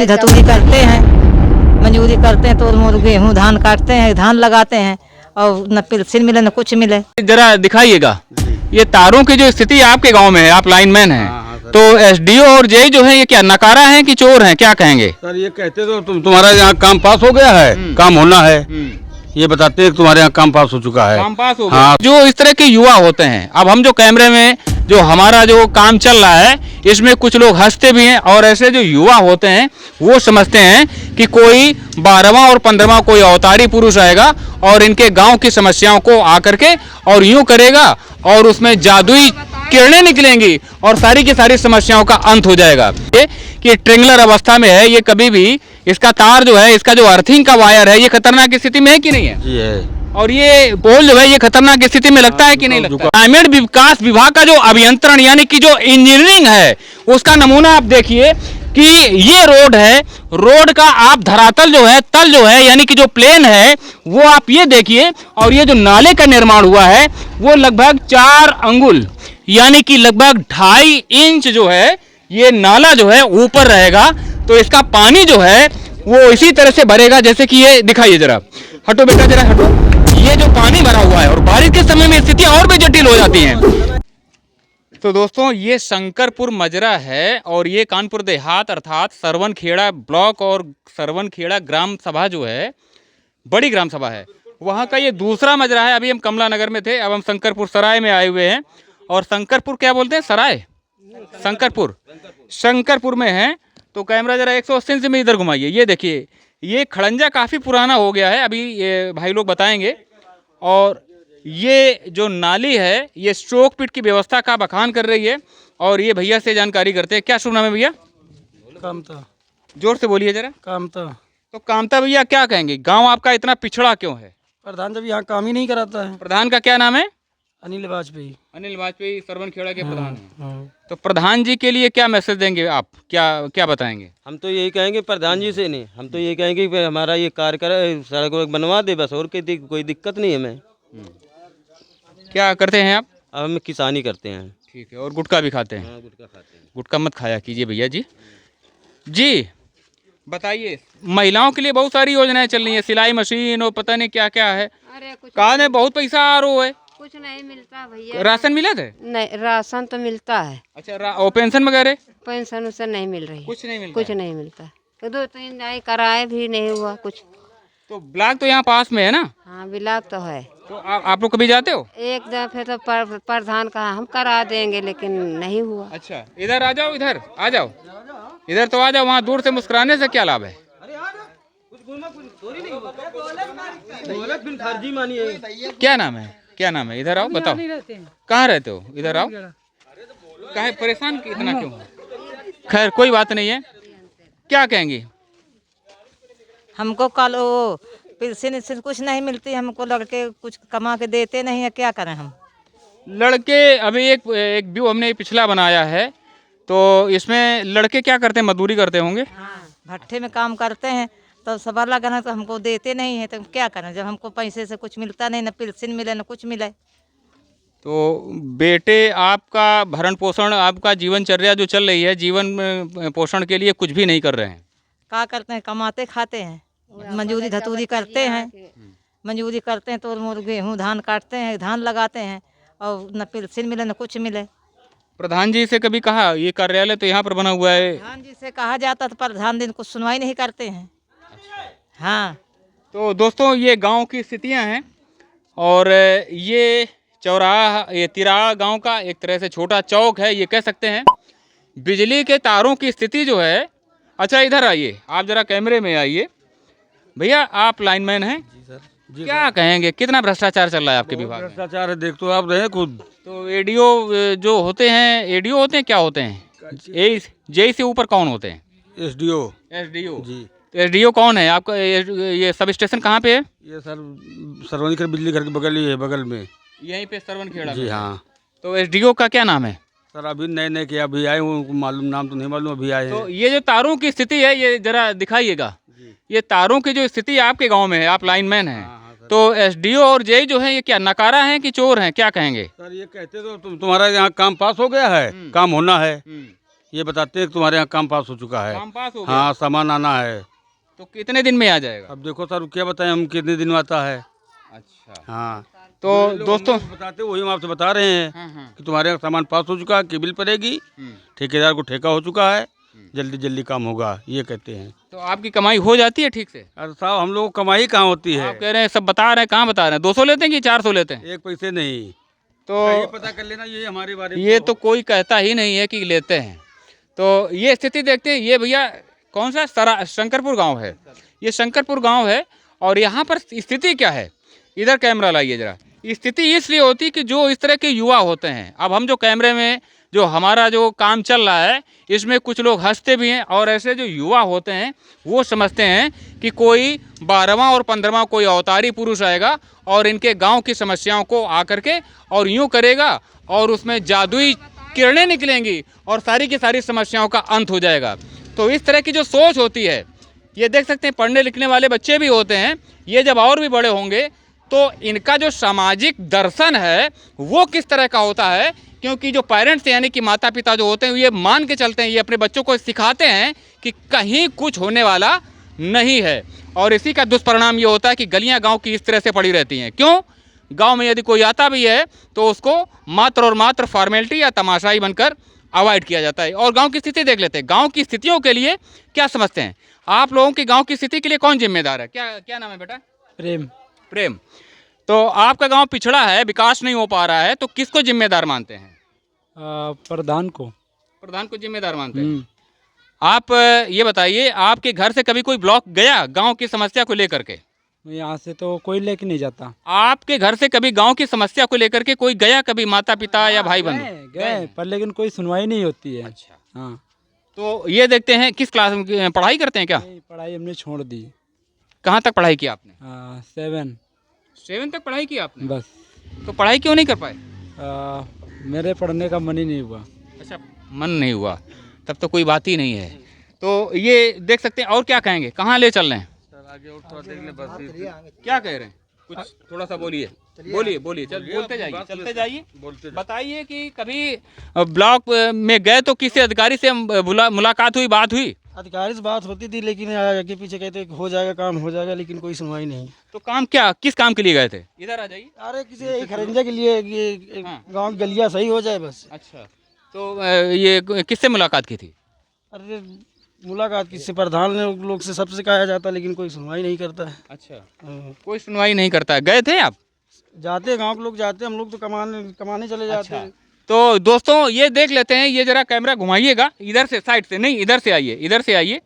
मजदूरी धतूरी करते हैं, मजदूरी करते हैं तो गेहूँ धान काटते हैं, धान लगाते हैं और न पेंशन मिले न कुछ मिले। जरा दिखाइएगा ये तारों की जो स्थिति आपके गांव में है, आप लाइनमैन हैं, तो एसडीओ और जेई जो है ये क्या नकारा है कि चोर हैं, क्या कहेंगे? सर ये कहते तो तुम्हारा यहाँ काम पास हो गया है, काम होना है, ये बताते हैं तुम्हारे यहाँ काम पास हो चुका है। काम पास हो गया। हाँ। जो इस तरह के युवा होते हैं, अब हम जो कैमरे में जो हमारा जो काम चल रहा है इसमें कुछ लोग हंसते भी हैं और ऐसे जो युवा होते हैं वो समझते हैं कि कोई 12वां और 15वां कोई अवतारी पुरुष आएगा और इनके गांव की समस्याओं को आकर के और यूं करेगा और उसमें जादुई किरणें निकलेंगी और सारी की सारी समस्याओं का अंत हो जाएगा। ये कि ट्रिंगलर अवस्था में है, ये कभी भी इसका तार जो है, इसका जो अर्थिंग का वायर है, ये खतरनाक स्थिति में है कि नहीं है? जी है। और ये पोल जो है ये खतरनाक स्थिति में लगता है कि नहीं लगता? ग्रामीण विकास विभाग का जो अभियंत्रण यानी कि जो इंजीनियरिंग है उसका नमूना आप देखिए कि ये रोड है, रोड का आप धरातल जो है, तल जो है यानी कि जो प्लेन है वो आप ये देखिए, और ये जो नाले का निर्माण हुआ है वो लगभग 4 अंगुल यानी कि लगभग 2.5 इंच जो है ये नाला जो है ऊपर रहेगा। तो इसका पानी जो है वो इसी तरह से भरेगा जैसे कि ये दिखाइए जरा, हटो बेटा जरा हटो, ये जो पानी भरा हुआ है और बारिश के समय में स्थितियां और भी जटिल हो जाती हैं। तो दोस्तों ये शंकरपुर मजरा है और ये कानपुर देहात अर्थात सरवनखेड़ा ब्लॉक और सरवनखेड़ा ग्राम सभा जो है, बड़ी ग्राम सभा है, वहाँ का ये दूसरा मजरा है। अभी हम कमला नगर में थे, अब हम शंकरपुर सराय में आए हुए हैं। और शंकरपुर क्या बोलते हैं, सराय शंकरपुर में है। तो कैमरा जरा 180 से में इधर घुमाइए, ये देखिए ये खड़ंजा काफ़ी पुराना हो गया है, अभी ये भाई लोग बताएंगे। और ये जो नाली है ये स्ट्रोक पिट की व्यवस्था का बखान कर रही है और ये भैया से जानकारी करते हैं। क्या शुभ नाम है भैया? कामता। जोर से बोलिए जरा। कामता। तो कामता भैया क्या कहेंगे, गांव आपका इतना पिछड़ा क्यों है? प्रधान जब यहाँ काम ही नहीं कराता है। प्रधान का क्या नाम है? अनिल वाजपेयी। अनिल वाजपेयी सरवनखेड़ा के प्रधान हैं। हाँ। तो प्रधान जी के लिए क्या मैसेज देंगे आप, क्या बताएंगे? हम तो यही कहेंगे प्रधान जी से नहीं, हम तो यही कहेंगे कि हमारा ये कार्य करे, सड़क बनवा दे बस, और कोई दिक्कत नहीं है हमें। क्या करते हैं आप? अब हम किसानी करते हैं। ठीक है, और गुटखा भी खाते हैं? हाँ, गुटखा खाते हैं। गुटखा मत खाया कीजिए भैया जी। जी बताइए, महिलाओं के लिए बहुत सारी योजनाएं चल रही है, सिलाई मशीन और पता नहीं क्या क्या है। अरे कुछ कहा में बहुत पैसा आ रहा है, कुछ नहीं मिलता भैया। राशन मिला थे? नहीं, राशन तो मिलता है। अच्छा, और पेंशन वगैरह? पेंशन उसे नहीं मिल रही, कुछ नहीं मिलता? कुछ नहीं मिलता। तो 2-3 नए कराए भी नहीं हुआ कुछ। तो ब्लॉक तो यहाँ पास में है ना? हाँ ब्लॉक तो है। तो आप लोग कभी जाते हो? एक दफे तो प्रधान कहा हम करा देंगे लेकिन नहीं हुआ। अच्छा, इधर आ जाओ, इधर आ जाओ, इधर तो आ जाओ, वहाँ दूर से मुस्कुराने से क्या लाभ है? क्या नाम है, क्या नाम है? इधर आओ, बताओ कहाँ रहते हो, इधर आओ। काहे परेशान इतना क्यों? खैर कोई बात नहीं है, क्या कहेंगी? हमको कल वो पेंशन कुछ नहीं मिलती, हमको लड़के कुछ कमा के देते नहीं है, क्या करें हम? लड़के अभी एक व्यू हमने पिछला बनाया है, तो इसमें लड़के क्या करते हैं, मजदूरी करते होंगे? हाँ, भट्ठे में काम करते हैं तो सबर लगन है, तो हमको देते नहीं है, तो क्या करें जब हमको पैसे से कुछ मिलता नहीं, न पेंशन मिले न कुछ मिले। तो बेटे आपका भरण पोषण, आपका जीवनचर्या जो चल रही है, जीवन पोषण के लिए कुछ भी नहीं कर रहे हैं? क्या करते हैं, कमाते खाते हैं, मजदूरी धतूरी करते हैं, मजदूरी करते हैं तो गेहूँ धान काटते हैं, धान लगाते हैं और न पेंशन मिले न कुछ मिले। प्रधान जी से कभी कहा, ये कार्यालय तो यहाँ पर बना हुआ है? प्रधान जी से कहा जाता तो प्रधान दिन कुछ सुनवाई नहीं करते हैं। हाँ, तो दोस्तों ये गांव की स्थितियां हैं और ये चौराहा, ये तिराहा गांव का एक तरह से छोटा चौक है, ये कह सकते हैं। बिजली के तारों की स्थिति जो है, अच्छा इधर आइए, आप जरा कैमरे में आइए। भैया आप लाइनमैन हैं? जी सर। जी क्या कहेंगे, कितना भ्रष्टाचार चल रहा है आपके विभाग में? भ्रष्टाचार है, देख तो आप रहे खुद। तो एडीओ जो होते हैं, एडीओ होते हैं, क्या होते हैं? जेई से ऊपर कौन होते हैं? एसडीओ। एसडीओ जी। तो एसडीओ कौन है आपका? ये सब स्टेशन कहाँ पे है? ये सर सरवनखेड़ा बिजली घर के बगल ही है, बगल में। यहीं पे सरवनखेड़ा जी में? हाँ। तो एसडीओ का क्या नाम है? सर अभी नए के अभी आए हूँ, उनको मालूम, नाम तो नहीं मालूम, अभी आए तो हैं। ये जो तारों की स्थिति है ये जरा दिखाइएगा, ये तारों की जो स्थिति आपके गांव में है, आप लाइनमैन हैं, तो एसडीओ और जेई जो है ये क्या नकारा है कि चोर हैं, क्या कहेंगे? सर ये कहते तो तुम्हारा यहाँ काम पास हो गया है, काम होना है, ये बताते हैं कि तुम्हारे यहाँ काम पास हो चुका है। काम पास हो गया? हाँ, सामान आना है। तो कितने दिन में आ जाएगा? अब देखो सर, क्या बताएं हम, कितने दिन में आता है। अच्छा, हाँ, तो दोस्तों बताते वही हम आपसे बता रहे हैं कि तुम्हारे यहाँ सामान पास हो चुका है, की बिल पड़ेगी, हम्म। ठेकेदार को ठेका हो चुका है, जल्दी जल्दी काम होगा, ये कहते हैं। तो आपकी कमाई हो जाती है ठीक से? अरे साहब, हम लोग को कमाई कहाँ होती है। आप कह रहे हैं, सब बता रहे हैं, कहाँ बता रहे हैं? 200 लेते हैं कि 400 लेते हैं? एक पैसे नहीं। तो ये पता कर लेना, ये हमारे बारे में ये तो कोई कहता ही नहीं है कि लेते हैं। तो ये स्थिति देखते हैं। ये भैया कौन सा शंकरपुर गांव है, ये शंकरपुर गांव है। और यहाँ पर स्थिति क्या है, इधर कैमरा लाइए जरा। स्थिति इसलिए होती कि जो इस तरह के युवा होते हैं, अब हम जो कैमरे में जो हमारा जो काम चल रहा है, इसमें कुछ लोग हंसते भी हैं, और ऐसे जो युवा होते हैं वो समझते हैं कि कोई 12वां और 15वां कोई अवतारी पुरुष आएगा और इनके गांव की समस्याओं को आकर के और यूँ करेगा, और उसमें जादुई किरणें निकलेंगी और सारी की सारी समस्याओं का अंत हो जाएगा। तो इस तरह की जो सोच होती है, ये देख सकते हैं, पढ़ने लिखने वाले बच्चे भी होते हैं, ये जब और भी बड़े होंगे तो इनका जो सामाजिक दर्शन है वो किस तरह का होता है। क्योंकि जो पेरेंट्स यानी कि माता पिता जो होते हैं, ये मान के चलते हैं, ये अपने बच्चों को सिखाते हैं कि कहीं कुछ होने वाला नहीं है। और इसी का दुष्परिणाम ये होता है कि गलियां गांव की इस तरह से पड़ी रहती हैं। क्यों? गांव में यदि कोई आता भी है तो उसको मात्र और मात्र फॉर्मेलिटी या तमाशाई बनकर अवॉइड किया जाता है। और गांव की स्थिति देख लेते हैं। गांव की स्थितियों के लिए क्या समझते हैं आप लोगों की? गांव की स्थिति के लिए कौन जिम्मेदार है? क्या नाम है बेटा? प्रेम। प्रेम। तो आपका गांव पिछड़ा है, विकास नहीं हो पा रहा है, तो किसको जिम्मेदार मानते हैं? प्रधान को। प्रधान को जिम्मेदार मानते हैं। आप ये बताइए, आपके घर से कभी कोई ब्लॉक गया गांव की समस्या को लेकर के? यहाँ से तो कोई लेके नहीं जाता। आपके घर से कभी गांव की समस्या को लेकर के कोई गया कभी, माता पिता या भाई बंधु? गए पर लेकिन कोई सुनवाई नहीं होती है। अच्छा, हाँ। तो ये देखते हैं, किस क्लास में पढ़ाई करते हैं? क्या पढ़ाई हमने छोड़ दी। कहाँ तक पढ़ाई की आपने? 7 तक पढ़ाई की आपने? बस। तो पढ़ाई क्यों नहीं कर पाए? मेरे पढ़ने का मन ही नहीं हुआ। अच्छा, मन नहीं हुआ, तब तो कोई बात ही नहीं है। तो ये देख सकते हैं। और क्या कहेंगे, कहाँ ले चल रहे हैं? क्या कह रहे हैं? कुछ थोड़ा सा बोलिए, बोलिए, चल बोलते जाइए, चलते जाइए। बताइए कि कभी ब्लॉक में गए तो किसी अधिकारी से मुलाकात हुई, बात हुई? अधिकारी से बात होती थी, लेकिन आगे पीछे कहते हो जाएगा काम, हो जाएगा, लेकिन कोई सुनवाई नहीं। तो काम क्या, किस काम के लिए गए थे? इधर आ जाइए। अरे किसी खरंजा के लिए, गांव की गलियां सही हो जाए बस। अच्छा, तो ये किससे मुलाकात की थी? अरे मुलाकात किससे, प्रधान लोग से सबसे कहा जाता, लेकिन कोई सुनवाई नहीं करता है। अच्छा, कोई सुनवाई नहीं करता है। गए थे आप? जाते, गांव के लोग जाते, हम लोग तो कमाने चले जाते हैं। तो दोस्तों ये देख लेते हैं, ये जरा कैमरा घुमाइएगा, इधर से, साइड से नहीं, इधर से आइए, इधर से आइए।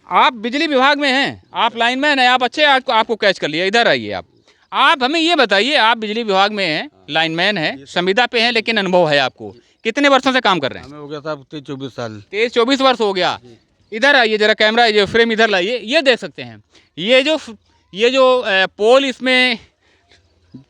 आप बिजली विभाग में हैं, आप लाइनमैन हैं, आप अच्छे, आपको कैच कर लिया। इधर आइए आप हमें ये बताइए, आप बिजली विभाग में हैं, लाइनमैन हैं, संविदा पे हैं, लेकिन अनुभव है आपको। कितने वर्षों से काम कर रहे हैं? हमें हो गया साहब 23-24 साल। 23-24 वर्ष हो गया। इधर आइए जरा, कैमरा ये फ्रेम इधर लाइए। ये देख सकते हैं, ये जो पोल इसमें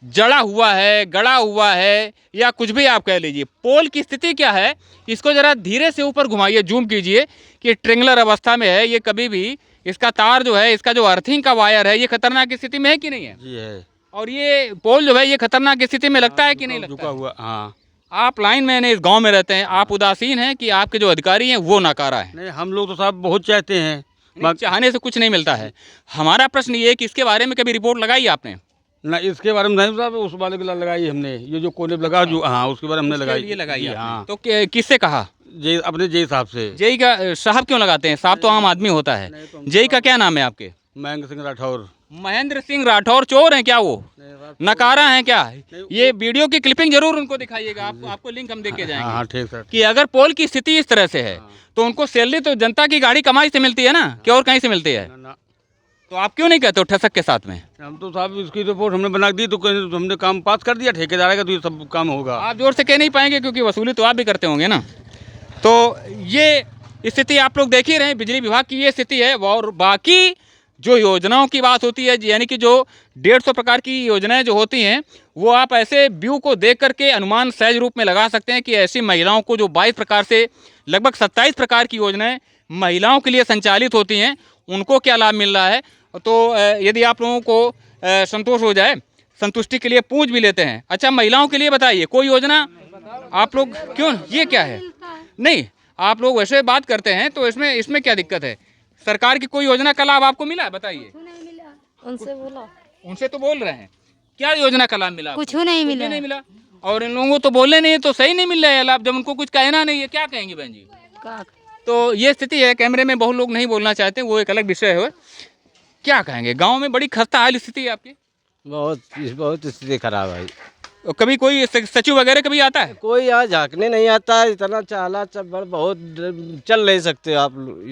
जड़ा हुआ है, गड़ा हुआ है, या कुछ भी आप कह लीजिए, पोल की स्थिति क्या है, इसको जरा धीरे से ऊपर घुमाइए, जूम कीजिए कि ट्रेंगुलर अवस्था में है। ये कभी भी इसका तार जो है, इसका जो अर्थिंग का वायर है, ये खतरनाक स्थिति में है कि नहीं है? जी है। और ये पोल जो है, ये खतरनाक स्थिति में लगता है कि नहीं लगता? झुका हुआ। हाँ। आप लाइन मैन इस गांव में रहते हैं, आप उदासीन हैं कि आपके जो अधिकारी हैं वो नाकारा है? नहीं, हम लोग तो साहब बहुत चाहते हैं। चाहने से कुछ नहीं मिलता है। हमारा प्रश्न ये है कि इसके बारे में कभी रिपोर्ट लगाई आपने? ना, इसके बारे में नहीं साहब, उस वाले के लिए लगाई हमने, ये जो कोने लगा जो, हाँ, उसके बारे में हमने लगाई। ये लगाई जी, आपने। हाँ। तो किससे कहा? अपने जेई साहब से। जेई का साहब क्यों लगाते हैं? साहब तो आम आदमी होता है। जेई का क्या नाम है आपके? महेंद्र सिंह राठौर। महेंद्र सिंह राठौर चोर हैं क्या? वो नकारा हैं क्या? ये वीडियो की क्लिपिंग जरूर उनको दिखाइएगा, आपको लिंक हम देख के जाएंगे। हाँ, ठीक सर। कि अगर पोल की स्थिति इस तरह से है तो उनको सैलरी तो जनता की गाड़ी कमाई से मिलती है ना, कि और कहीं से मिलती है? तो आप क्यों नहीं कहते हो ठसक के साथ में? हम तो साहब इसकी रिपोर्ट हमने बना दी, तो हमने काम पास कर दिया, ठेकेदार का, तो ये सब काम होगा। आप जोर से कह नहीं पाएंगे, क्योंकि वसूली तो आप भी करते होंगे ना। तो ये स्थिति आप लोग देख ही रहे हैं, बिजली विभाग की ये स्थिति है। और बाकी जो योजनाओं की बात होती है, यानी कि जो 150 प्रकार की योजनाएं जो होती हैं, वो आप ऐसे व्यू को देख करके अनुमान सहज रूप में लगा सकते हैं कि ऐसी महिलाओं को जो 22 प्रकार से लगभग 27 प्रकार की योजनाएं महिलाओं के लिए संचालित होती हैं, उनको क्या लाभ मिल रहा है। तो यदि आप लोगों को संतोष हो जाए, संतुष्टि के लिए पूछ भी लेते हैं। अच्छा, महिलाओं के लिए बताइए कोई योजना आप लोग? क्यों, ये क्या है? नहीं, आप लोग वैसे बात करते हैं तो इसमें क्या दिक्कत है? सरकार की कोई योजना का लाभ आपको मिला है? बताइए। उनसे बोला, उनसे तो बोल रहे हैं, क्या योजना का लाभ मिला? कुछ नहीं कुछ भी मिला। नहीं मिला। और इन लोगों को तो बोलने नहीं है तो सही नहीं मिल रहा है लाभ, जब उनको कुछ कहना नहीं है, क्या कहेंगे बहन जी? का तो ये स्थिति है। कैमरे में बहुत लोग नहीं बोलना चाहते, वो एक अलग विषय है। क्या कहेंगे? गांव में बड़ी खस्ता हाल स्थिति है आपकी। बहुत स्थिति खराब है। और कभी कोई सचिव वगैरह कभी आता है? कोई यहाँ झांकने नहीं आता है। इतना चाला चब्बर बहुत चल नहीं सकते आप लोग,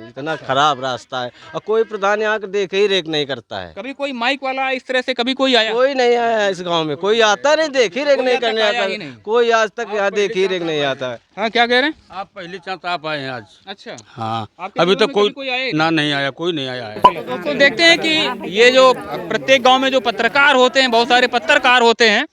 इतना खराब रास्ता है। और कोई प्रधान यहाँ देख ही रेख नहीं करता है। कभी कोई माइक वाला इस तरह से कभी कोई आया? कोई नहीं आया है इस गांव में, कोई आता नहीं, देख ही रेख कोई नहीं आज तक करने आया आता ही नहीं। कोई आज तक यहाँ देख ही रेख नहीं आता है। हाँ, क्या कह रहे हैं? आप पहली चांस आप आए हैं आज। अच्छा, हाँ, आपके अभी जीवन तक में कभी कोई कोई आया ही ना नहीं आया, कोई नहीं आया है। तो देखते हैं कि ये जो प्रत्येक गांव में जो पत्रकार होते हैं, बहुत सारे पत्रकार होते हैं,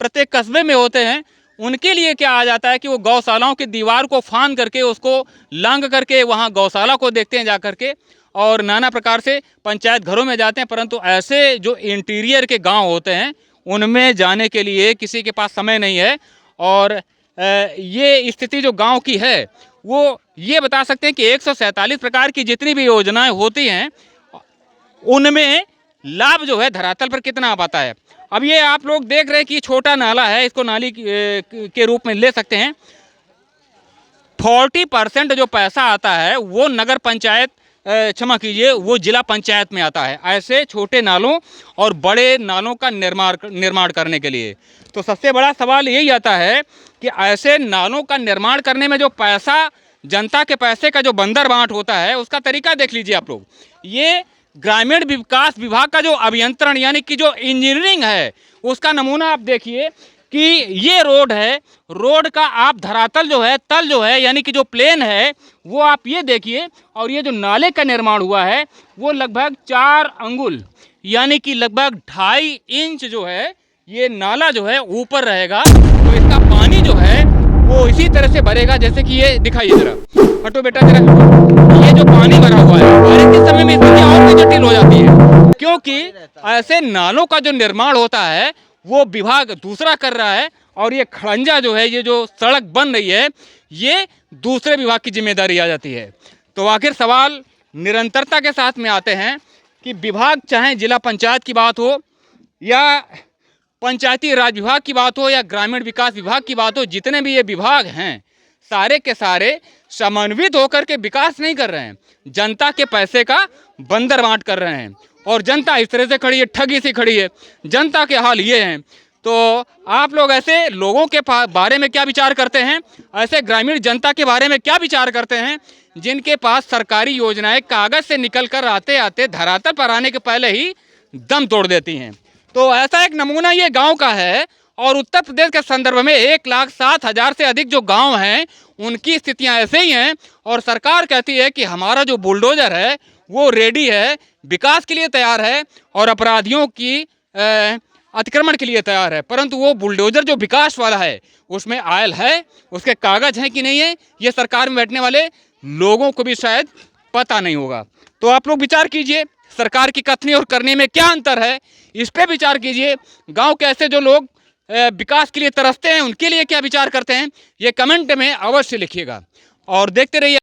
प्रत्येक कस्बे में होते हैं, उनके लिए क्या आ जाता है कि वो गौशालाओं की दीवार को फांद करके, उसको लांग करके वहाँ गौशाला को देखते हैं जा करके, और नाना प्रकार से पंचायत घरों में जाते हैं। परंतु ऐसे जो इंटीरियर के गांव होते हैं उनमें जाने के लिए किसी के पास समय नहीं है। और ये स्थिति जो गांव की है वो ये बता सकते हैं कि 147 प्रकार की जितनी भी योजनाएं होती हैं उनमें लाभ जो है धरातल पर कितना आ पाता है। अब ये आप लोग देख रहे हैं कि छोटा नाला है, इसको नाली के रूप में ले सकते हैं। 40% जो पैसा आता है वो नगर पंचायत, क्षमा कीजिए, वो जिला पंचायत में आता है ऐसे छोटे नालों और बड़े नालों का निर्माण करने के लिए। तो सबसे बड़ा सवाल यही आता है कि ऐसे नालों का निर्माण करने में जो पैसा, जनता के पैसे का जो बंदर बांट होता है, उसका तरीका देख लीजिए आप लोग। ये ग्रामीण विकास विभाग का जो अभियंत्रण यानी कि जो इंजीनियरिंग है उसका नमूना आप देखिए कि ये रोड है। रोड का आप धरातल जो है, तल जो है, यानी कि जो प्लेन है वो आप ये देखिए। और ये जो नाले का निर्माण हुआ है वो लगभग 4 अंगुल यानी कि लगभग 2.5 इंच जो है ये नाला जो है ऊपर रहेगा। तो इसका पानी जो है वो इसी तरह से भरेगा जैसे कि ये दिखाइए जरा, हटो बेटा जरा। ये जो पानी भरा हुआ है बारिश के समय में स्थिति और भी जटिल हो जाती है, क्योंकि ऐसे नालों का जो निर्माण होता है वो विभाग दूसरा कर रहा है, और ये खड़ंजा जो है, ये जो सड़क बन रही है, ये दूसरे विभाग की जिम्मेदारी आ जाती है। तो आखिर सवाल निरंतरता के साथ में आते हैं कि विभाग, चाहे जिला पंचायत की बात हो या पंचायती राज विभाग की बात हो या ग्रामीण विकास विभाग की बात हो, जितने भी ये विभाग हैं सारे के सारे समन्वित होकर के विकास नहीं कर रहे हैं, जनता के पैसे का बंदर बांट कर रहे हैं। और जनता इस तरह से खड़ी है, ठगी से खड़ी है। जनता के हाल ये हैं। तो आप लोग ऐसे लोगों के बारे में क्या विचार करते हैं, ऐसे ग्रामीण जनता के बारे में क्या विचार करते हैं जिनके पास सरकारी योजनाएं कागज से निकल कर आते आते धरातल पर आने के पहले ही दम तोड़ देती हैं। तो ऐसा एक नमूना ये गांव का है। और उत्तर प्रदेश के संदर्भ में 1,07,000 से अधिक जो गांव हैं उनकी स्थितियां ऐसे ही हैं। और सरकार कहती है कि हमारा जो बुलडोजर है वो रेडी है, विकास के लिए तैयार है और अपराधियों की अतिक्रमण के लिए तैयार है। परंतु वो बुलडोजर जो विकास वाला है उसमें आयल है, उसके कागज हैं कि नहीं है, ये सरकार में बैठने वाले लोगों को भी शायद पता नहीं होगा। तो आप लोग विचार कीजिए, सरकार की कथनी और करने में क्या अंतर है, इस पे विचार कीजिए। गांव के ऐसे जो लोग विकास के लिए तरसते हैं उनके लिए क्या विचार करते हैं, ये कमेंट में अवश्य लिखिएगा। और देखते रहिए।